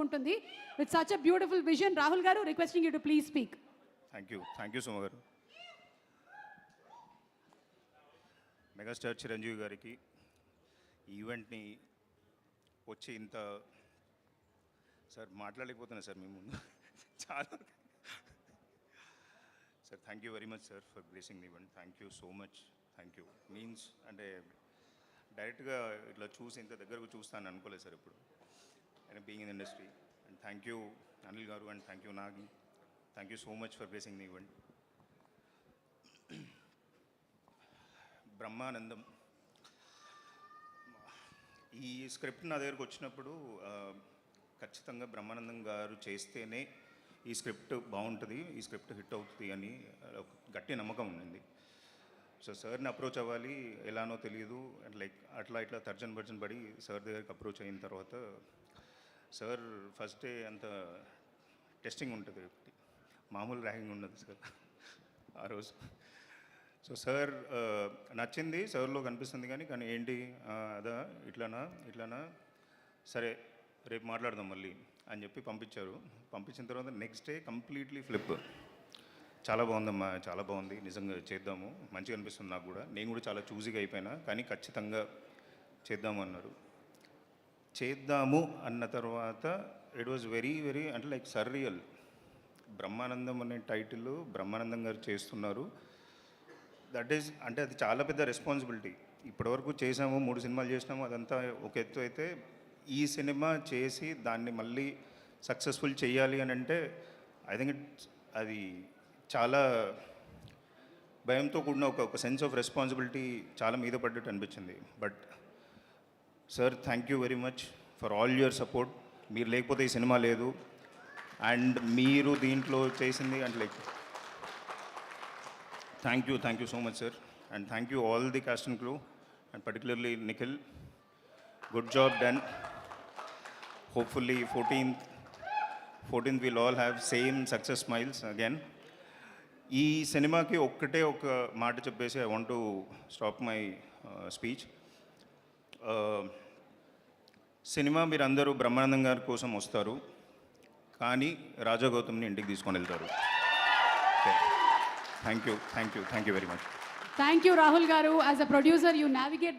ఉంటుంది with such a beautiful vision. Rahul గారు, requesting you to please speak. Thank you Suma గారు. Megastar Chiranjeevi గారికి ఈవెంట్ని వచ్చి ఇంత సార్ మాట్లాడలేకపోతున్నా సార్ మీ ముందు చాలా sir. Thank you very much sir for blessing the event. Thank you so much. Thank you means అంటే డైరెక్ట్గా ఇట్లా చూసి ఇంత దగ్గరకు చూస్తాను అనుకోలేదు సార్ ఇప్పుడు, and being in industry. And thank you Anil గారు, and thank you Nagi. Thank you so much for blessing the event. Brahmanandam ఈ స్క్రిప్ట్ నా దగ్గరకు వచ్చినప్పుడు ఖచ్చితంగా బ్రహ్మానందం గారు చేస్తేనే ఈ స్క్రిప్ట్ బాగుంటుంది, ఈ స్క్రిప్ట్ హిట్ అవుతుంది అని ఒక గట్టి నమ్మకం ఉండింది. సో సార్ని అప్రోచ్ అవ్వాలి ఎలానో తెలియదు, లైక్ అట్లా తర్జన్ భర్జన్ పడి సార్ దగ్గరికి అప్రోచ్ అయిన తర్వాత సార్ ఫస్ట్ డే అంత టెస్టింగ్ ఉంటుంది, మామూలు ర్యాగింగ్ ఉండదు సార్ ఆ రోజు. సో సార్ నచ్చింది, సార్లో కనిపిస్తుంది కానీ ఏంటి అదా ఇట్లానా సరే రేపు మాట్లాడదాం మళ్ళీ అని చెప్పి పంపించారు. పంపించిన తర్వాత నెక్స్ట్ డే కంప్లీట్లీ ఫ్లిప్. చాలా బాగుందమ్మా, చాలా బాగుంది, నిజంగా చేద్దాము, మంచిగా అనిపిస్తుంది నాకు కూడా, నేను కూడా చాలా చూజీగా అయిపోయినా, కానీ ఖచ్చితంగా చేద్దాము అన్నారు. చేద్దాము అన్న తర్వాత ఇట్ వాజ్ వెరీ వెరీ అంటే లైక్ సర్రియల్. బ్రహ్మానందం అనే టైటిల్ బ్రహ్మానందం గారు చేస్తున్నారు, దట్ ఈజ్ అంటే అది చాలా పెద్ద రెస్పాన్సిబిలిటీ. ఇప్పటివరకు చేసాము, 3 సినిమాలు చేసినాము, అదంతా ఒక ఎత్తు అయితే ఈ సినిమా చేసి దాన్ని మళ్ళీ సక్సెస్ఫుల్ చేయాలి అని అంటే ఐ థింక్ అది చాలా భయంతో కూడిన ఒక సెన్స్ ఆఫ్ రెస్పాన్సిబిలిటీ చాలా మీద పడ్డట్టు అనిపించింది. But sir thank you very much for all your support. మీరు లేకపోతే ఈ సినిమా లేదు, అండ్ మీరు దీంట్లో చేసింది అంటే like thank you so much sir. And thank you all the cost and crew, and particularly Nikhil, good job done. Hopefully 14th we'll all have same success smiles again. ఈ సినిమాకి ఒక్కటే ఒక మాట చెప్పేసి I want to stop my speech. Cinema మీరందరూ బ్రహ్మానందం గారి కోసం వస్తారు, కానీ రాజా గౌతమ్ని ఇంటికి తీసుకొని వెళ్తారు. Thank you very much. Thank you Rahul గారు. As a producer you navigate the